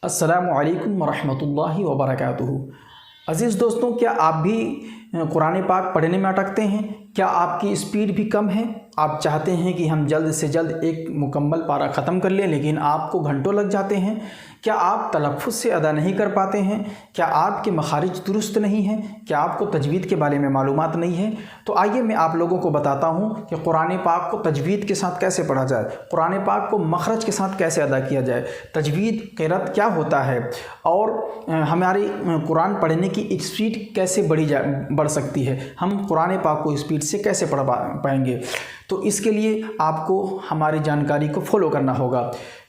अस्सलामुअलैकुम वरहमतुल्लाहि वबरकातुहू। अज़ीज़ दोस्तों, क्या आप भी कुरान पाक पढ़ने में अटकते हैं? क्या आपकी स्पीड भी कम है? आप चाहते हैं कि हम जल्द से जल्द एक मुकम्मल पारा ख़त्म कर लें, लेकिन आपको घंटों लग जाते हैं। क्या आप तलफ़्फ़ुज़ से अदा नहीं कर पाते हैं? क्या आपके मखारिज दुरुस्त नहीं हैं? क्या आपको तजवीद के बारे में मालूमात नहीं है? तो आइए मैं आप लोगों को बताता हूँ कि कुरान पाक को तजवीद के साथ कैसे पढ़ा जाए, कुरान पाक को मखरज के साथ कैसे अदा किया जाए, तजवीद क़िरात क्या होता है, और हमारी कुरान पढ़ने की स्पीड कैसे बढ़ सकती है, हम कुरान पाक को स्पीड से कैसे पढ़ पाएंगे। तो इसके लिए आपको हमारी जानकारी को फॉलो करना होगा।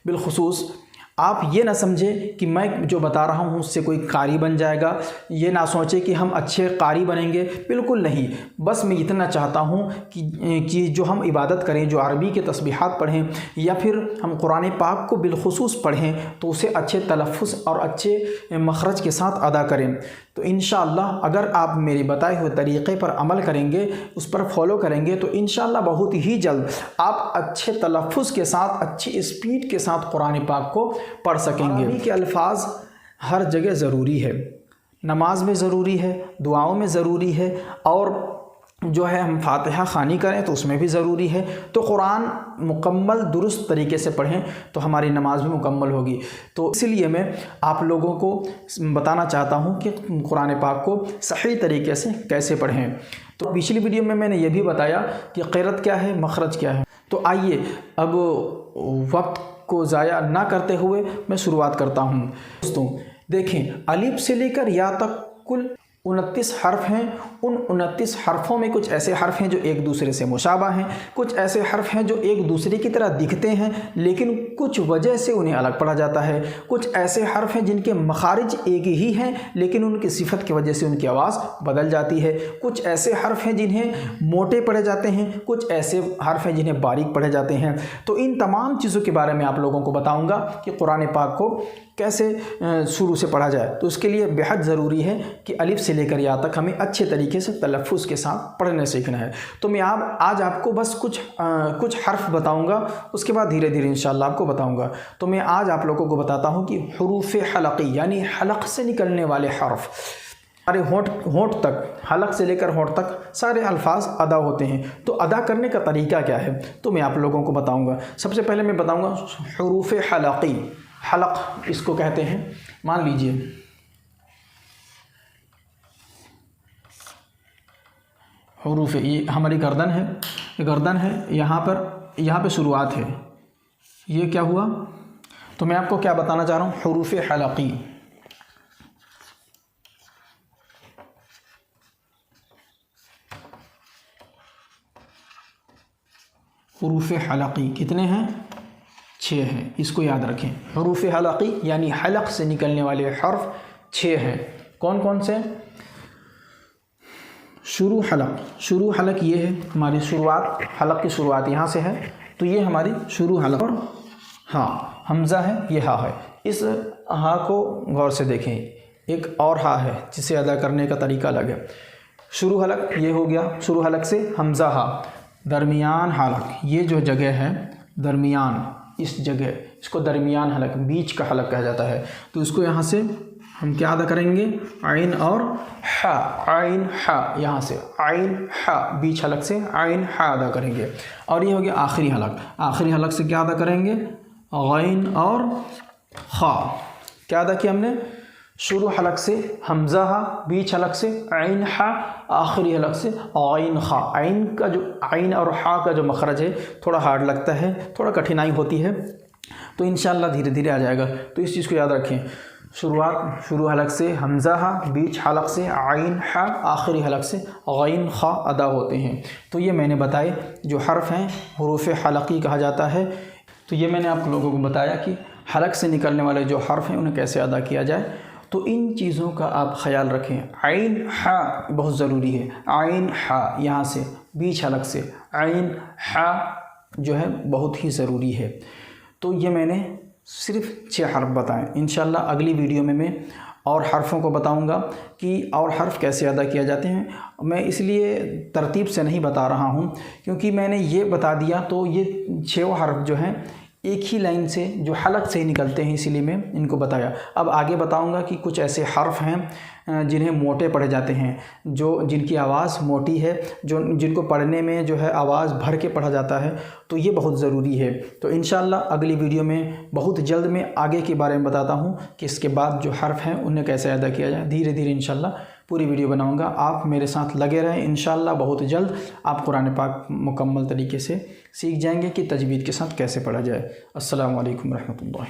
बिलखुसूस आप ये ना समझें कि मैं जो बता रहा हूँ उससे कोई कारी बन जाएगा, ये ना सोचें कि हम अच्छे कारी बनेंगे, बिल्कुल नहीं। बस मैं इतना चाहता हूँ कि जो हम इबादत करें, जो अरबी के तस्बीहात पढ़ें या फिर हम कुरान पाक को बिलखुसूस पढ़ें तो उसे अच्छे तलफ़्फ़ुज़ और अच्छे मखरज के साथ अदा करें। तो इंशाअल्लाह अगर आप मेरे बताए हुए तरीक़े पर अमल करेंगे, उस पर फॉलो करेंगे, तो इंशाअल्लाह बहुत ही जल्द आप अच्छे तलफ़्फ़ुज़ के साथ, अच्छी स्पीड के साथ कुरान पाक को पढ़ सकेंगे। अरबी के अल्फाज हर जगह ज़रूरी है, नमाज में ज़रूरी है, दुआओं में ज़रूरी है, और जो है हम फातिहा ख़ानी करें तो उसमें भी ज़रूरी है। तो कुरान मुकम्मल दुरुस्त तरीके से पढ़ें तो हमारी नमाज भी मुकम्मल होगी। तो इसलिए मैं आप लोगों को बताना चाहता हूँ कि कुरान पाक को सही तरीके से कैसे पढ़ें। तो पिछली वीडियो में मैंने ये भी बताया कि क़िरात क्या है, मखरज क्या है। तो आइए अब वक्त को ज़ाया ना करते हुए मैं शुरुआत करता हूँ। दोस्तों देखें, अलिफ से लेकर या तक कुल 29 हर्फ हैं। उन 29 हर्फ़ों में कुछ ऐसे हर्फ हैं जो एक दूसरे से मुशाबा हैं, कुछ ऐसे हर्फ हैं जो एक दूसरे की तरह दिखते हैं लेकिन कुछ वजह से उन्हें अलग पढ़ा जाता है, कुछ ऐसे हर्फ हैं जिनके मखारिज एक ही हैं लेकिन उनकी सिफत की वजह से उनकी आवाज़ बदल जाती है, कुछ ऐसे हर्फ हैं जिन्हें मोटे पढ़े जाते हैं, कुछ ऐसे हर्फ हैं जिन्हें बारीक पढ़े जाते हैं। तो इन तमाम चीज़ों के बारे में आप लोगों को बताऊँगा कि कुरान पाक को कैसे शुरू से पढ़ा जाए। तो उसके लिए बेहद ज़रूरी है कि अलिफ से लेकर या तक हमें अच्छे तरीके से तलफ़्फ़ुज़ के साथ पढ़ने सीखना है। तो मैं आज आपको बस कुछ हर्फ बताऊंगा, उसके बाद धीरे धीरे इंशाअल्लाह आपको बताऊंगा। तो मैं आज आप लोगों को बताता हूं कि हुरूफ़ हलक़ी यानी हलक़ से निकलने वाले हर्फ, सारे होंठ तक, हलक़ से लेकर होंठ तक सारे अल्फाज अदा होते हैं। तो अदा करने का तरीका क्या है तो मैं आप लोगों को बताऊँगा। सबसे पहले मैं बताऊँगा हुरूफ़ हलक़ी, हलक़ इसको कहते हैं। मान लीजिए हुरूफ़, ये हमारी गर्दन है, गर्दन है, यहाँ पे शुरुआत है, ये क्या हुआ। तो मैं आपको क्या बताना चाह रहा हूँ, हुरूफ़ हलक़ी। हुरूफ़ हलक़ी कितने हैं? 6 हैं, इसको याद रखें। हुरूफ़ हलक़ी यानी हलक़ से निकलने वाले हर्फ 6 हैं। कौन कौन से? शुरू हलक़ ये है हमारी शुरुआत, हलक़ की शुरुआत यहाँ से है, तो ये हमारी शुरू हलक़। और हाँ, हमज़ा है, ये हा है। इस हा को गौर से देखें, एक और हा है जिसे अदा करने का तरीका अलग है। शुरू हलक़ ये हो गया, शुरू हलक़ से हमज़ा हा। दरमियान हलक़, ये जो जगह है दरमियान, इस जगह इसको दरमियान हलक़, बीच का हलक़ कहा जाता है। तो इसको यहाँ से हम क्या अदा करेंगे, आइन और हा, आइन हा, यहाँ से आइन हा, बीच हलक़ से आइन हा अदा करेंगे। और ये हो गया आखिरी हलक़, आखिरी हलक़ से क्या अदा करेंगे, गैन और खा। क्या अदा किया हमने, शुरू हलक़ से हमज़ा हा, बीच हलक़ से आइन हा, आखिरी हलक़ से आइन खा। आइन का जो, आइन और हा का जो मखरज है थोड़ा हार्ड लगता है, थोड़ा कठिनाई होती है, तो इंशाअल्लाह धीरे धीरे आ जाएगा। तो इस चीज़ को याद रखें, शुरुआत शुरू हलक़ से हमज़ा हा, बीच हलक़ से आइन हा, आखिरी हलक़ से गैन खा अदा होते हैं। तो ये मैंने बताए जो हर्फ हैं हुरूफ़ हलक़ी कहा जाता है। तो ये मैंने आप लोगों को बताया कि हलक़ से निकलने वाले जो हर्फ हैं उन्हें कैसे अदा किया जाए। तो इन चीज़ों का आप ख्याल रखें। आइन हा बहुत ज़रूरी है, आइन हा यहाँ से बीच हलक़ से आइन हा जो है बहुत ही ज़रूरी है। तो ये मैंने सिर्फ 6 हर्फ बताएं। इंशाअल्लाह अगली वीडियो में मैं और हर्फ़ों को बताऊंगा कि और हर्फ कैसे अदा किया जाते हैं। मैं इसलिए तरतीब से नहीं बता रहा हूं क्योंकि मैंने ये बता दिया तो ये 6 हर्फ जो हैं एक ही लाइन से जो हलक से ही निकलते हैं, इसीलिए मैं इनको बताया। अब आगे बताऊंगा कि कुछ ऐसे हर्फ हैं जिन्हें मोटे पढ़े जाते हैं, जिनकी आवाज़ मोटी है, जिनको पढ़ने में जो है आवाज़ भर के पढ़ा जाता है, तो ये बहुत ज़रूरी है। तो इंशाअल्लाह अगली वीडियो में बहुत जल्द मैं आगे के बारे में बताता हूँ कि इसके बाद जो हर्फ हैं उन्हें कैसे अदा किया जाए। धीरे धीरे इंशाअल्लाह पूरी वीडियो बनाऊंगा, आप मेरे साथ लगे रहें। इंशाअल्लाह बहुत जल्द आप कुरान पाक मुकम्मल तरीके से सीख जाएंगे कि तजवीद के साथ कैसे पढ़ा जाए। अस्सलामु अलैकुम रहमतुल्लाह।